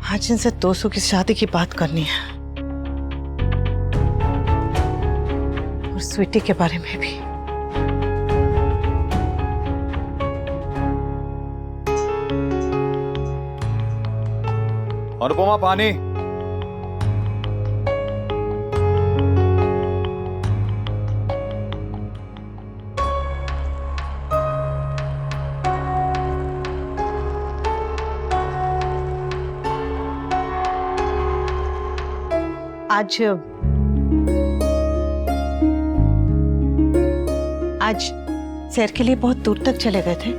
आज इनसे दोस्तों की शादी की बात करनी है और स्वीटी के बारे में भी। अनुपमा, पानी। आज सैर के लिए बहुत दूर तक चले गए थे।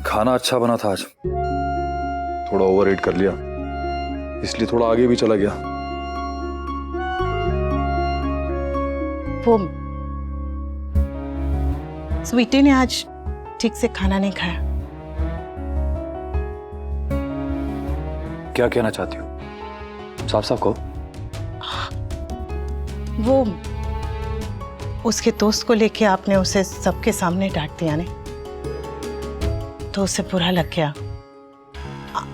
खाना अच्छा बना था आज, थोड़ा ओवर ईट कर लिया, इसलिए थोड़ा आगे भी चला गया। वो स्वीटी ने आज ठीक से खाना नहीं खाया। क्या कहना चाहती हो? साफ साफ कहो। वो उसके दोस्त को लेके आपने उसे सबके सामने डांट दिया नहीं, तो उसे बुरा लग गया।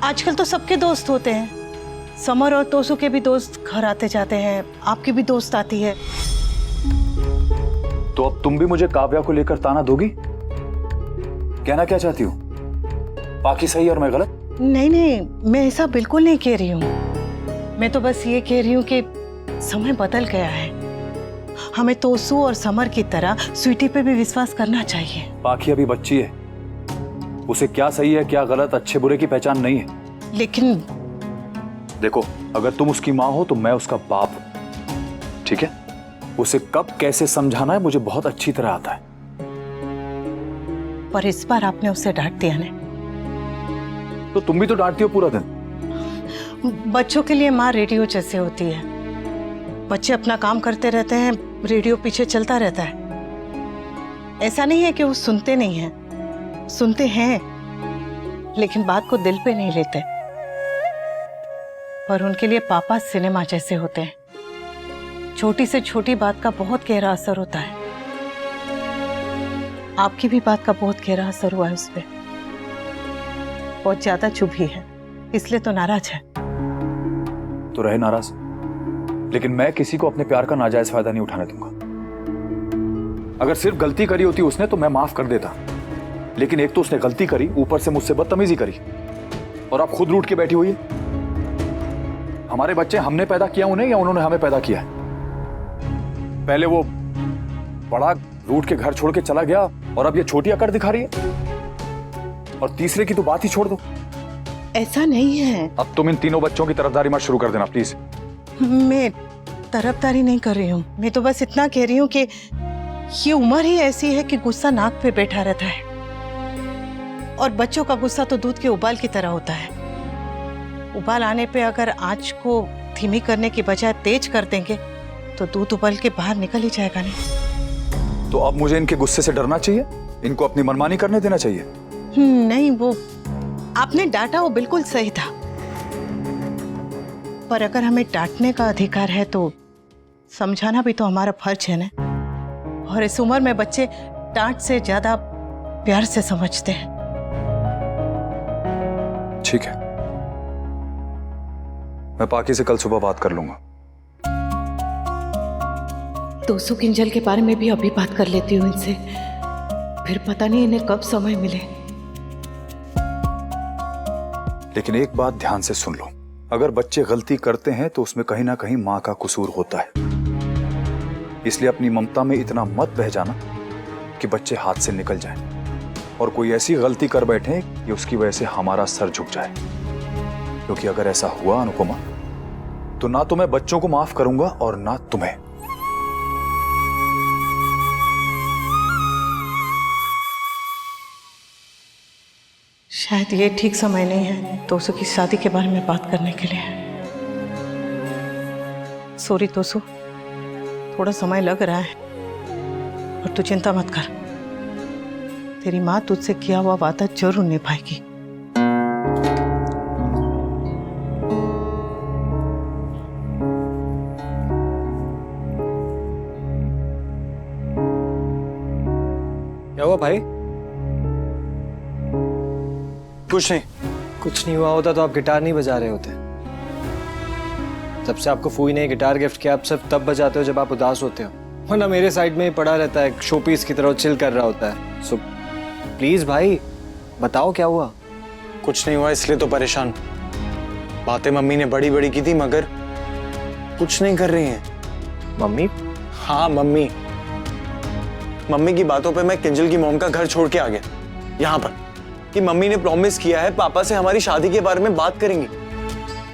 आजकल तो सबके दोस्त होते हैं, समर और तोसू के भी दोस्त घर आते जाते हैं, आपकी भी दोस्त आती है। तो अब तुम भी मुझे काव्या को लेकर ताना दोगी? कहना क्या चाहती हो? बाकी सही और मैं गलत? नहीं नहीं, मैं ऐसा बिल्कुल नहीं कह रही हूँ। मैं तो बस ये कह रही हूँ कि समय बदल गया है, हमें तोसू और समर की तरह स्वीटी पे भी विश्वास करना चाहिए। बाकी अभी बच्ची है, उसे क्या सही है क्या गलत, अच्छे बुरे की पहचान नहीं है। लेकिन देखो, अगर तुम उसकी माँ हो तो मैं उसका बाप हूं, ठीक है? उसे कब कैसे समझाना है मुझे बहुत अच्छी तरह आता है। पर इस बार आपने उसे डांट दिया ना। तो तुम भी तो डांटती हो पूरा दिन। बच्चों के लिए माँ रेडियो जैसे होती है, बच्चे अपना काम करते रहते हैं, रेडियो पीछे चलता रहता है। ऐसा नहीं है कि वो सुनते नहीं हैं, सुनते हैं, लेकिन बात को दिल पे नहीं लेते। पर उनके लिए पापा सिनेमा जैसे होते हैं, छोटी से छोटी बात का बहुत गहरा असर होता है। आपकी भी बात का बहुत गहरा असर हुआ है उस पर, बहुत ज्यादा चुभी है, इसलिए तो नाराज है। तो रहे नाराज, लेकिन मैं किसी को अपने प्यार का नाजायज फायदा नहीं उठाने दूंगा। अगर सिर्फ गलती करी होती उसने तो मैं माफ कर देता, लेकिन एक तो उसने गलती करी, ऊपर से मुझसे बदतमीजी करी, और आप खुद रूठ के बैठी हुई है। हमारे बच्चे हमने पैदा किया उन्हें या उन्होंने हमें पैदा किया है? पहले वो बड़ा रूठ के घर छोड़ के चला गया और अब ये छोटी अकड़ दिखा रही है, और तीसरे की तो बात ही छोड़ दो। ऐसा नहीं है। अब तुम इन तीनों बच्चों की तरफदारी मत शुरू कर देना प्लीज। मैं तरफदारी नहीं कर रही हूँ, मैं तो बस इतना कह रही हूँ कि ये उम्र ही ऐसी है कि गुस्सा नाक पे बैठा रहता है, और बच्चों का गुस्सा तो दूध के उबाल की तरह होता है। उबाल आने पे अगर आंच को धीमी करने की बजाय तेज कर देंगे तो दूध उबल के बाहर निकल ही जाएगा। नहीं तो अब मुझे इनके गुस्से से डरना चाहिए, इनको अपनी मनमानी करने देना चाहिए? नहीं, वो आपने डांटा वो बिल्कुल सही था, पर अगर हमें डांटने का अधिकार है तो समझाना भी तो हमारा फर्ज है ना। और इस उम्र में बच्चे डांट से ज्यादा प्यार से समझते हैं। ठीक है, मैं पाकी से कल सुबह बात कर लूंगा। तोसू किंजल के बारे में भी अभी बात कर लेती हूँ इनसे, फिर पता नहीं इन्हें कब समय मिले। लेकिन एक बात ध्यान से सुन लो, अगर बच्चे गलती करते हैं तो उसमें कहीं ना कहीं माँ का कसूर होता है, इसलिए अपनी ममता में इतना मत बह जाना कि बच्चे हाथ से निकल जाएं और कोई ऐसी गलती कर बैठे कि उसकी वजह से हमारा सर झुक जाए। क्योंकि अगर ऐसा हुआ अनुपमा, तो ना तो मैं बच्चों को माफ करूंगा और ना तुम्हें। शायद ये ठीक समय नहीं है तोसू की शादी के बारे में बात करने के लिए। सॉरी तोसू, थोड़ा समय लग रहा है, और तू चिंता मत कर, तेरी माँ तुझसे किया हुआ वादा जरूर निभाएगी। क्या हुआ भाई? कुछ नहीं, कुछ नहीं हुआ होता तो आप गिटार नहीं बजा रहे होते। जब से आपको फूई ने गिटार गिफ्ट किया, आप सिर्फ तब बजाते हो जब आप उदास होते हो, वरना मेरे साइड में ही पड़ा रहता है, शो पीस की तरह चिल कर रहा होता है। सो प्लीज भाई बताओ क्या हुआ। कुछ नहीं हुआ इसलिए तो परेशान। बातें मम्मी ने बड़ी बड़ी की थी मगर कुछ नहीं कर रही हैं। मम्मी? हाँ मम्मी। मम्मी की बातों पे मैं किंजल की मॉम का घर छोड़ के आ गया यहाँ पर, कि मम्मी ने प्रॉमिस किया है पापा से हमारी शादी के बारे में बात करेंगी।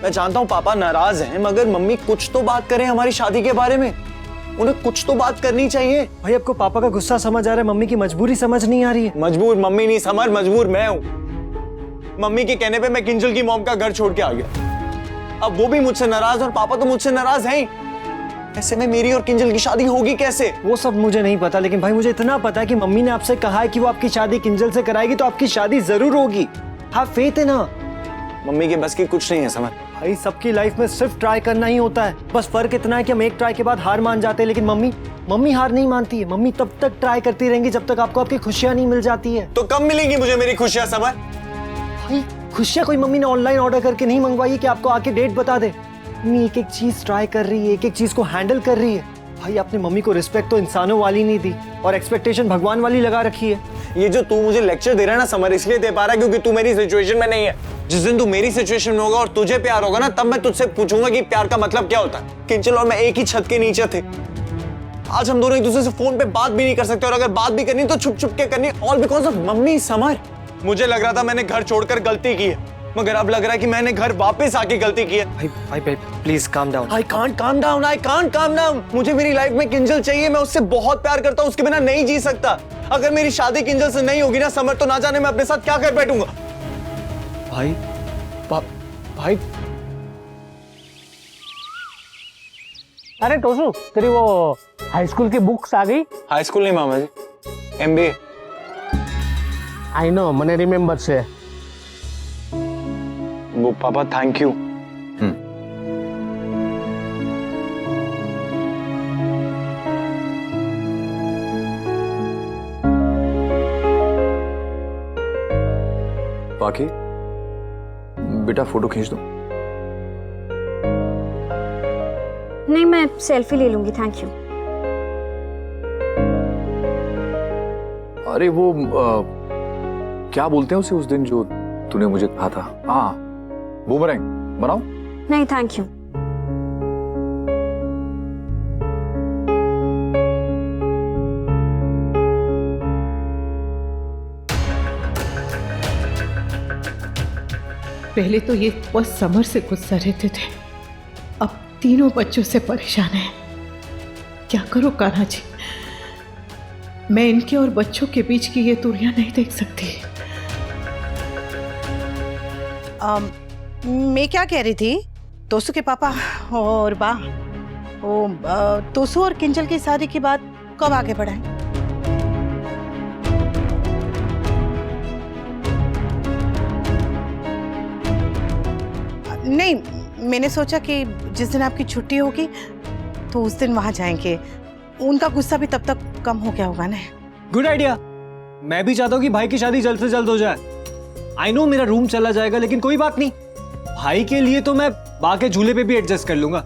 मैं जानता हूँ पापा नाराज हैं, मगर मम्मी कुछ तो बात करें हमारी शादी के बारे में। उन्हें कुछ तो बात करनी चाहिए। भाई आपको पापा का गुस्सा समझ आ रहा है, मम्मी की मजबूरी समझ नहीं आ रही है। मजबूर मम्मी नहीं समर, मजबूर मैं हूँ। मम्मी के कहने पे मैं किंजल की मॉम का घर छोड़ के आ गया। अब वो भी मुझसे नाराज और पापा तो मुझसे नाराज हैं ही। ऐसे में मेरी और किंजल की शादी होगी कैसे? वो सब मुझे नहीं पता, लेकिन भाई मुझे इतना पता है कि मम्मी ने आपसे कहा है कि वो आपकी शादी किंजल से कराएगी, तो आपकी शादी जरूर होगी। Have faith in her. Mummy के बस की कुछ नहीं है समर। भाई सबकी लाइफ में सिर्फ ट्राई करना ही होता है, बस फर्क इतना है कि हम एक ट्राई के बाद हार मान जाते हैं, लेकिन मम्मी हार नहीं मानती है। मम्मी तब तक ट्राई करती रहेंगी जब तक आपको आपकी खुशियां नहीं मिल जाती है। तो कब मिलेंगी मुझे मेरी खुशियां समर? भाई खुशियां कोई मम्मी ने ऑनलाइन ऑर्डर करके नहीं मंगवाई है कि आपको आके डेट बता दे। मम्मी एक एक चीज ट्राई कर रही है, एक एक चीज को हैंडल कर रही है। भाई आपने मम्मी को रिस्पेक्ट तो इंसानों वाली नहीं दी और एक्सपेक्टेशन भगवान वाली लगा रखी है। ये जो तू मुझे लेक्चर दे रहा है ना समर, इसलिए दे पा रहा है क्योंकि तू मेरी सिचुएशन में नहीं है। जिस दिन तू मेरी सिचुएशन में होगा और तुझे प्यार होगा ना, तब मैं तुझसे पूछूंगा कि प्यार का मतलब क्या होता है। किंजल और मैं एक ही छत के नीचे थे। आज हम दोनों एक दूसरे से फोन पे बात भी नहीं कर सकते, और अगर बात भी करनी तो छुप छुप के करनी, all because of mummy. Summer, मुझे लग रहा था मैंने घर छोड़कर गलती की है, मगर अब लग रहा है कि मैंने घर वापस आके गलती की है। भाई please calm down. I can't calm down, I can't calm down। मुझे मेरी लाइफ में किंजल चाहिए, मैं उससे बहुत प्यार करता हूँ, उसके बिना नहीं जी सकता। अगर मेरी शादी किंजल से नहीं होगी ना समर, तो ना जाने मैं अपने साथ क्या कर बैठूंगा। भाई भाई अरे टोसू, तेरी वो हाई स्कूल की बुक्स आ गई? हाई स्कूल नहीं मामा जी, MBA। आई नो, मने रिमेम्बर से। वो पापा थैंक यू। बाकी बेटा फोटो खींच दो। नहीं, मैं सेल्फी ले लूंगी, थैंक यू। अरे वो क्या बोलते हैं उसे, उस दिन जो तूने मुझे कहा था? हाँ, बूमरैंग बनाओ। नहीं थैंक यू। पहले तो ये बस समर से गुस्सा रहते थे, अब तीनों बच्चों से परेशान है। क्या करो कान्हा जी, मैं इनके और बच्चों के बीच की ये दूरियां नहीं देख सकती। मैं क्या कह रही थी, तोसू के पापा और बा, वो तोसू और किंजल की शादी की बात कब आगे बढ़ाएं? नहीं, मैंने सोचा कि जिस दिन आपकी छुट्टी होगी तो उस दिन वहां जाएंगे, उनका गुस्सा भी तब तक कम हो गया होगा ना। Good idea. मैं भी चाहता हूँ कि भाई की शादी जल्द से जल्द हो जाए। आई नो मेरा रूम चला जाएगा, लेकिन कोई बात नहीं, भाई के लिए तो मैं बा के झूले पे भी एडजस्ट कर लूंगा।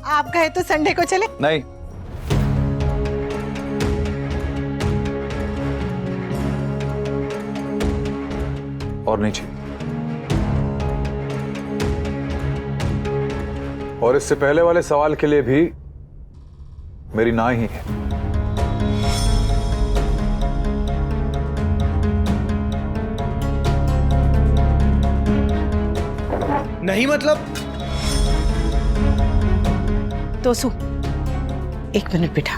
आप कहे तो संडे को चले? नहीं, और नहीं चाहिए। और इससे पहले वाले सवाल के लिए भी मेरी ना ही है। नहीं मतलब? तोसू, एक मिनट बेटा,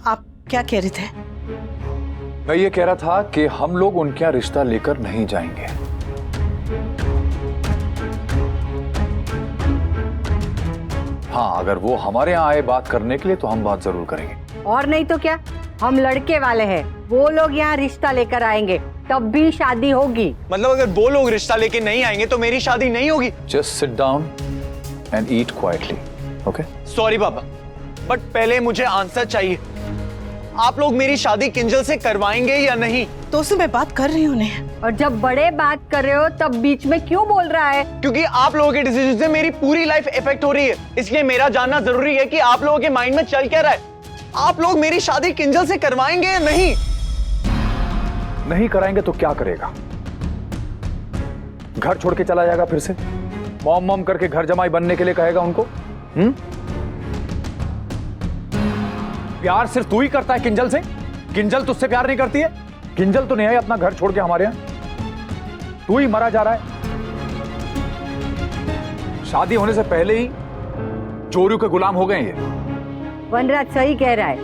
आप क्या कह रहे थे? मैं ये कह रहा था कि हम लोग उनके यहाँ रिश्ता लेकर नहीं जाएंगे। हाँ, अगर वो हमारे यहाँ आए बात करने के लिए तो हम बात जरूर करेंगे। और नहीं तो क्या, हम लड़के वाले हैं, वो लोग यहाँ रिश्ता लेकर आएंगे तब भी शादी होगी। मतलब अगर वो लोग रिश्ता लेके नहीं आएंगे तो मेरी शादी नहीं होगी? Just sit down and eat quietly, okay? Sorry पापा, बट पहले मुझे आंसर चाहिए। आप लोग मेरी शादी किंजल से करवाएंगे या नहीं? तो उससे मैं बात कर रही हूँ उन्हें। और जब बड़े बात कर रहे हो तब बीच में क्यों बोल रहा है? क्योंकि आप लोगों के डिसीजन से मेरी पूरी लाइफ इफेक्ट हो रही है, इसलिए मेरा जानना जरूरी है कि आप लोगों के माइंड में चल क्या रहा है। आप लोग मेरी शादी किंजल से करवाएंगे या नहीं? नहीं कराएंगे तो क्या करेगा? घर छोड़ के चला जाएगा फिर से? मॉम मॉम करके घर जमाई बनने के लिए कहेगा उनको? प्यार सिर्फ तू ही करता है किंजल से? किंजल तुझसे प्यार नहीं करती है? किंजल तो नहीं है अपना घर छोड़ के हमारे यहां, तू ही मरा जा रहा है। शादी होने से पहले ही चोरियों के गुलाम हो गए ये। वनराज सही कह रहा है,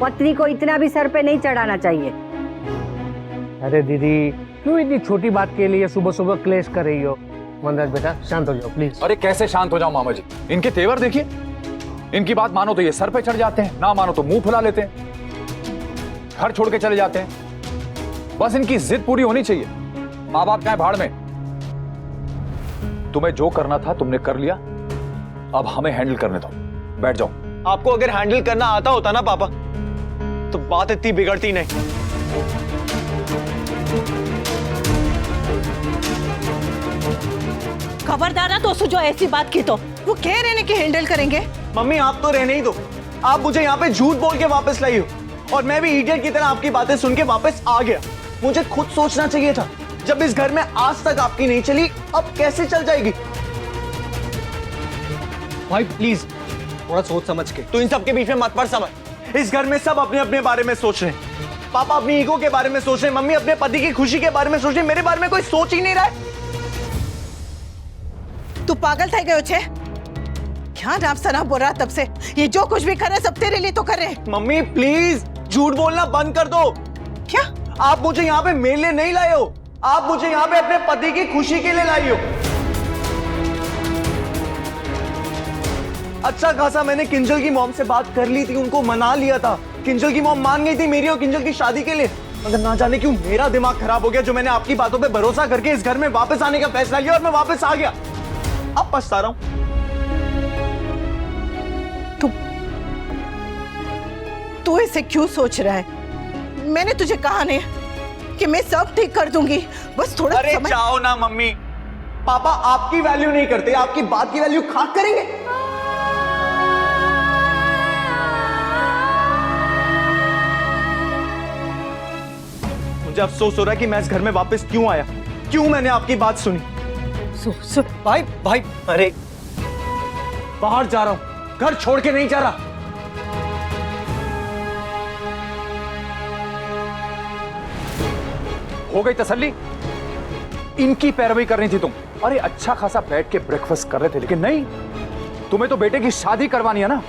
पत्नी को इतना भी सर पे नहीं चढ़ाना चाहिए। अरे दीदी, क्यों इतनी छोटी बात के लिए सुबह सुबह क्लेश कर रही हो? वनराज बेटा शांत हो जाओ प्लीज। अरे कैसे शांत हो जाऊं मामा जी? इनके तेवर देखिए, इनकी बात मानो तो ये सर पे चढ़ जाते हैं, ना मानो तो मुंह फुला लेते हैं, घर छोड़ के चले जाते हैं। बस इनकी जिद पूरी होनी चाहिए। माँ बाप जाए भाड़ में। तुम्हें जो करना था तुमने कर लिया, अब हमें हैंडल करने दो। बैठ जाओ। आपको अगर हैंडल करना आता होता ना पापा, तो बात इतनी बिगड़ती नहीं। खबरदार ना दोस्तों, जो ऐसी बात की तो वो कह रहे हैं कि हैंडल करेंगे। मम्मी आप तो रहने ही दो। आप मुझे यहाँ पे झूठ बोल के वापस लाई हो, और मैं भी इडियट की तरह आपकी बातें सुन के वापस आ गया। मुझे खुद सोचना चाहिए था, जब इस घर में आज तक आपकी नहीं चली, अब कैसे चल जाएगी? भाई प्लीज थोड़ा सोच समझ के। तो इन सब के बीच में मत पड़ समझ। इस घर में सब अपने अपने बारे में सोच रहे हैं। पापा अपनी ईगो के बारे में सोच रहे हैं, मम्मी अपने पति की खुशी के बारे में सोच रही है, मेरे बारे में कोई सोच ही नहीं रहा है। तू पागल था गयो छे? क्या नाम सना बोल रहा तब से? ये जो कुछ भी कर रहे सब तेरे लिए तो कर रहे। मम्मी प्लीज झूठ बोलना बंद कर दो। क्या आप मुझे यहाँ पे मेरे लिए नहीं लाए हो, आप मुझे यहाँ पे अपने पति की खुशी के लिए लाई हो। अच्छा खासा मैंने किंजल की मॉम से बात कर ली थी, उनको मना लिया था। किंजल की मॉम मान गई थी मेरी और किंजल की शादी के लिए। मगर ना जाने क्यों मेरा दिमाग खराब हो गया, जो मैंने आपकी बातों पे भरोसा करके इस घर में वापस आने का फैसला लिया, और मैं वापस आ गया। अब पछता रहा हूं। तू ऐसे क्यों सोच रहा है? मैंने तुझे कहा नहीं कि मैं सब ठीक कर दूंगी, बस थोड़ा अरे समय। जाओ ना मम्मी, पापा आपकी वैल्यू नहीं करते, आपकी बात की वैल्यू खाक करेंगे। मुझे अफसोस हो रहा है कि मैं इस घर में वापस क्यों आया, क्यों मैंने आपकी बात सुनी। भाई भाई, अरे बाहर जा रहा हूं, घर छोड़ के नहीं जा रहा। हो गई तसल्ली? इनकी पैरवी करनी थी तुम। अरे अच्छा खासा बैठ के ब्रेकफास्ट कर रहे थे, लेकिन नहीं, तुम्हें तो बेटे की शादी करवानी है ना।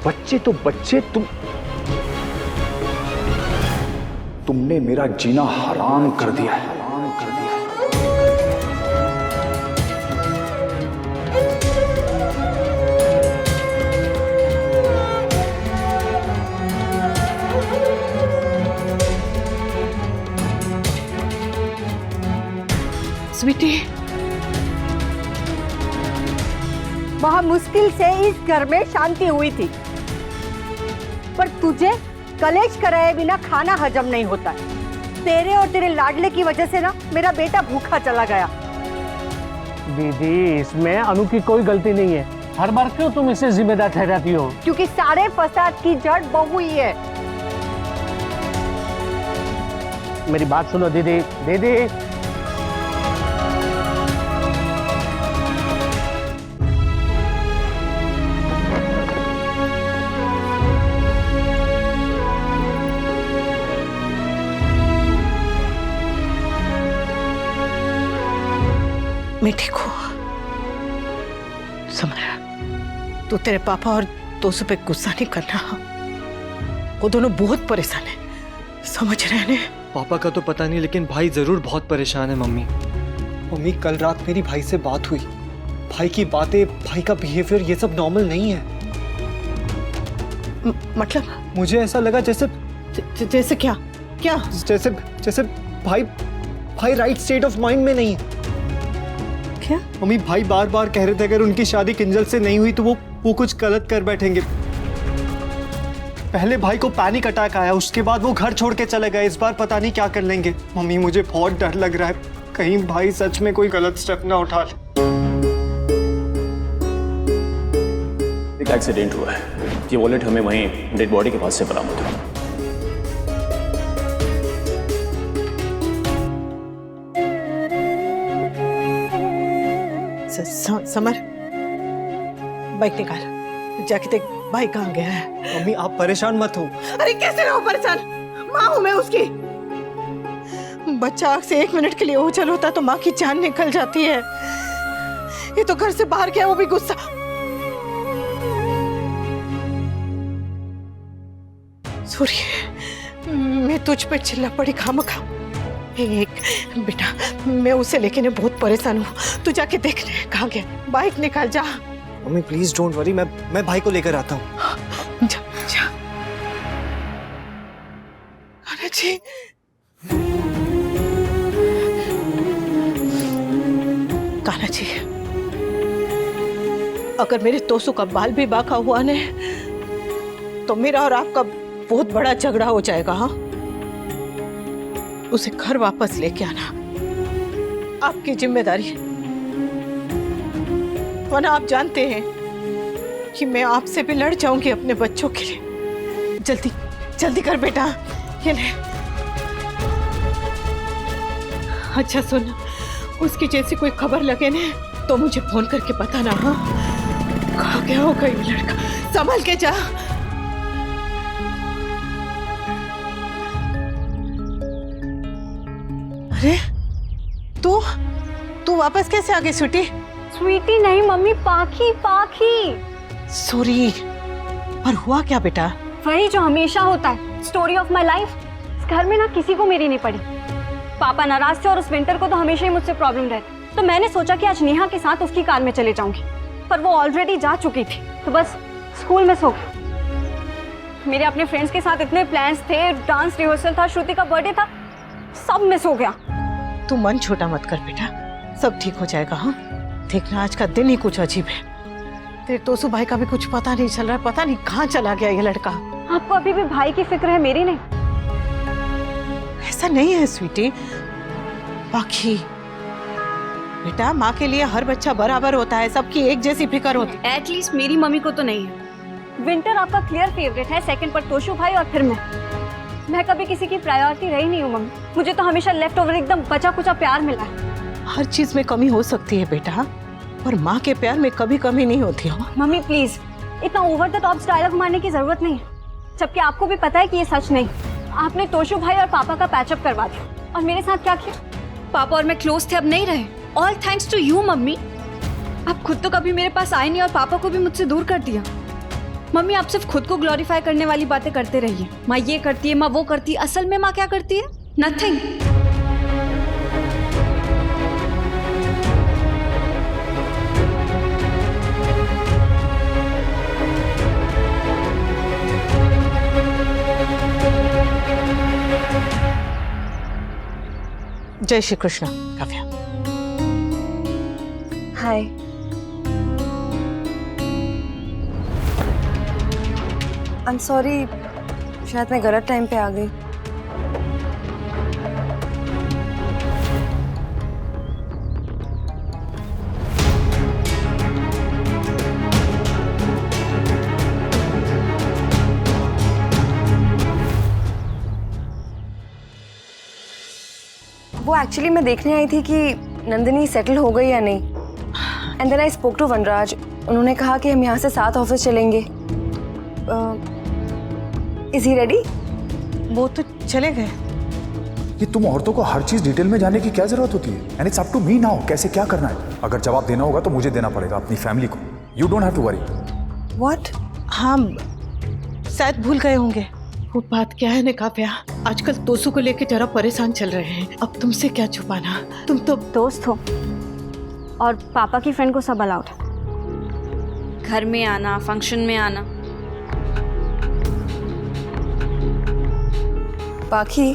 बच्चे तो बच्चे, तुमने मेरा जीना हराम कर दिया है। स्वीटी, बहुत मुश्किल से इस घर में शांति हुई थी, पर तुझे कलेश कराए बिना खाना हजम नहीं होता। तेरे और तेरे लाडले की वजह से ना मेरा बेटा भूखा चला गया। दीदी, इसमें अनु की कोई गलती नहीं है। हर बार क्यों तुम इसे जिम्मेदार ठहराती हो? क्योंकि सारे फसाद की जड़ बहू ही है। मेरी बात सुनो दीदी। दीदी, मैं ठीक हूँ। समरा, तू तेरे पापा और दोस्तों पे गुस्सा नहीं करना। वो दोनों बहुत परेशान है, समझ रहे हैं? पापा का तो पता नहीं, लेकिन भाई जरूर बहुत परेशान है। मम्मी कल रात मेरी भाई से बात हुई, भाई की बातें, भाई का बिहेवियर, ये सब नॉर्मल नहीं है। मतलब मुझे ऐसा लगा जैसे जैसे क्या क्या? जैसे भाई राइट स्टेट ऑफ माइंड में नहीं है। क्या? मम्मी भाई बार बार कह रहे थे अगर उनकी शादी किंजल से नहीं हुई तो वो कुछ गलत कर बैठेंगे। पहले भाई को पैनिक अटैक आया, उसके बाद वो घर छोड़ के चले गए। इस बार पता नहीं क्या कर लेंगे। मम्मी मुझे बहुत डर लग रहा है, कहीं भाई सच में कोई गलत स्टेप ना उठा ले। एक एक्सीडेंट हुआ है, ये वॉलेट हमें वहीं डेड बॉडी के पास से बरामद हुआ। समर, बाइक निकाल, जाके देख भाई कहाँ गया है। मम्मी आप परेशान मत हो। अरे कैसे रहो परेशान, माँ हूं मैं उसकी। बच्चा आग से 1 मिनट के लिए ओझल होता तो माँ की जान निकल जाती है। ये तो घर से बाहर गया, वो भी गुस्सा। सूर्य, मैं तुझ पे चिल्ला पड़ी खामखा। एक बेटा, मैं उसे लेके ने बहुत परेशान हूँ। तू जाके देख ले कहाँ गया। बाइक निकाल जा। मम्मी प्लीज डोंट वरी, मैं भाई को लेकर आता हूँ। जा जा। अरे जी, कान्हा जी, अगर मेरे तोसू का बाल भी बाका हुआ ने तो मेरा और आपका बहुत बड़ा झगड़ा हो जाएगा। हाँ, उसे घर वापस लेके आना आपकी जिम्मेदारी है, वरना आप जानते हैं कि मैं आपसे भी लड़ जाऊंगी अपने बच्चों के लिए। जल्दी जल्दी कर बेटा, ये ले। अच्छा सुन, उसकी जैसी कोई खबर लगे ना तो मुझे फोन करके बताना। हाँ, कहाँ गया होगा ये लड़का, संभल के जा। अरे तू वापस कैसे आ गई स्वीटी? स्वीटी नहीं मम्मी, पाखी पाखी। सॉरी, पर हुआ क्या बेटा? वही जो हमेशा होता है, स्टोरी ऑफ माई लाइफ। इस घर में ना किसी को मेरी नहीं पड़ी। पापा नाराज थे और उस विंटर को तो हमेशा ही मुझसे प्रॉब्लम रहती, तो मैंने सोचा कि आज नेहा के साथ उसकी कार में चले जाऊंगी, पर वो ऑलरेडी जा चुकी थी, तो बस स्कूल में सो गई। मेरे अपने फ्रेंड्स के साथ इतने प्लान्स थे, डांस रिहर्सल था, श्रुति का बर्थडे था, सब मिस हो गया। तू मन छोटा मत कर बेटा, सब ठीक हो जाएगा। हाँ, देखना आज का दिन ही कुछ अजीब है। तेरे तोसू भाई का भी कुछ पता नहीं चल रहा, पता नहीं कहाँ चला गया ये लड़का। आपको अभी भी भाई की फिक्र है, मेरी नहीं। ऐसा नहीं है स्वीटी, बाकी बेटा माँ के लिए हर बच्चा बराबर होता है, सबकी एक जैसी फिक्र होती है। एटलीस्ट मेरी मम्मी को तो नहीं है। विंटर आपका क्लियर फेवरेट है, सेकंड पर तोशु भाई और फिर मैं कभी किसी की प्रायोरिटी रही नहीं हूँ मम्मी। मुझे तो हमेशा लेफ्ट ओवर एकदम बचा कुचा प्यार मिला है। हर चीज में कमी हो सकती है बेटा, पर माँ के प्यार में कभी कमी नहीं होती। हो मम्मी प्लीज, इतना ओवर द टॉप डायलॉग मारने की जरूरत नहीं है, जबकि आपको भी पता है कि ये सच नहीं। आपने तोशु भाई और पापा का पैचअप करवा दिया और मेरे साथ क्या किया? पापा और मैं क्लोज थे, अब नहीं रहे। ऑल थैंक्स टू यू मम्मी। आप खुद तो कभी मेरे पास आए नहीं और पापा को भी मुझसे दूर कर दिया। मम्मी आप सिर्फ खुद को ग्लोरीफाई करने वाली बातें करते रहिए। माँ ये करती है, माँ वो करती है, असल में माँ क्या करती है? नथिंग। जय श्री कृष्ण। काव्या, हाय। आई एम सॉरी, शायद मैं गलत टाइम पे आ गई। वो एक्चुअली मैं देखने आई थी कि नंदिनी सेटल हो गई या नहीं। And then I spoke to Vanraj. उन्होंने कहा कि हम यहाँ से साथ ऑफिस चलेंगे। Is he ready? वो तो चले गए। ये तुम औरतों को हर चीज डिटेल में जानने की क्या जरूरत होती है? And it's up to me now, कैसे क्या करना है। अगर जवाब देना होगा तो मुझे देना पड़ेगा, अपनी फैमिली को। You don't have to worry. What? हाँ, शायद भूल गए होंगे। वो बात क्या है ना काव्या, आजकल तोसू को लेके जरा परेशान चल रहे हैं। अब तुमसे क्या छुपाना, तुम तो दोस्त हो और पापा की फ्रेंड को सब अलाउड है। घर में आना, फंक्शन में आना। बाकी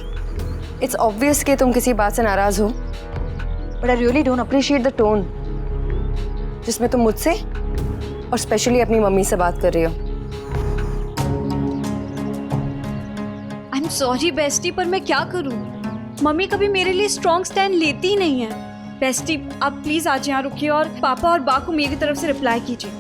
इट्स ऑब्वियस कि तुम किसी बात से नाराज हो, but I really don't appreciate the tone जिसमें तुम मुझसे और स्पेशली अपनी मम्मी से बात कर रही हो। सॉरी बेस्टी, पर मैं क्या करूं? मम्मी कभी मेरे लिए स्ट्रॉन्ग स्टैंड लेती ही नहीं है। बेस्टी, आप प्लीज आज यहाँ रुकिए और पापा और बा को मेरी तरफ से रिप्लाई कीजिए,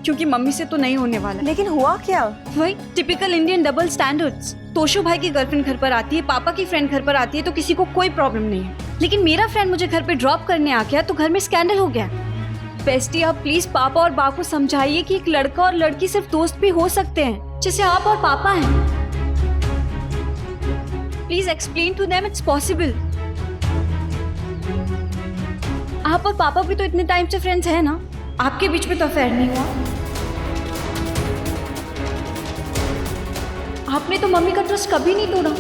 क्योंकि मम्मी से तो नहीं होने वाला। लेकिन हुआ क्या? वही typical Indian double standards. Toshu भाई की गर्लफ्रेंड घर पर आती है, पापा की फ्रेंड घर पर आती है, तो किसी को कोई प्रॉब्लम नहीं है। लेकिन मेरा फ्रेंड मुझे घर पे ड्रॉप करने आ गया तो घर में स्कैंडल हो गया। बेस्टी, आप प्लीज पापा और बा को समझाइए कि एक लड़का और लड़की सिर्फ दोस्त भी हो सकते हैं, जैसे आप और पापा हैं। Please explain to them it's possible. आप और पापा भी तो इतने टाइम से फ्रेंड्स हैं ना, आपके बीच में तो अफेयर नहीं हुआ। आपने तो मम्मी का ट्रस्ट कभी नहीं तोड़ा।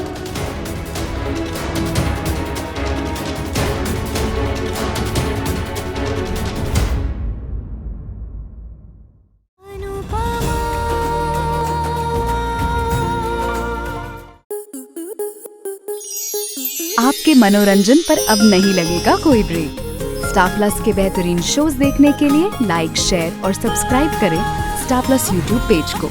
आपके मनोरंजन पर अब नहीं लगेगा कोई ब्रेक। स्टार प्लस के बेहतरीन शोज देखने के लिए लाइक, शेयर और सब्सक्राइब करें स्टार प्लस यूट्यूब पेज को।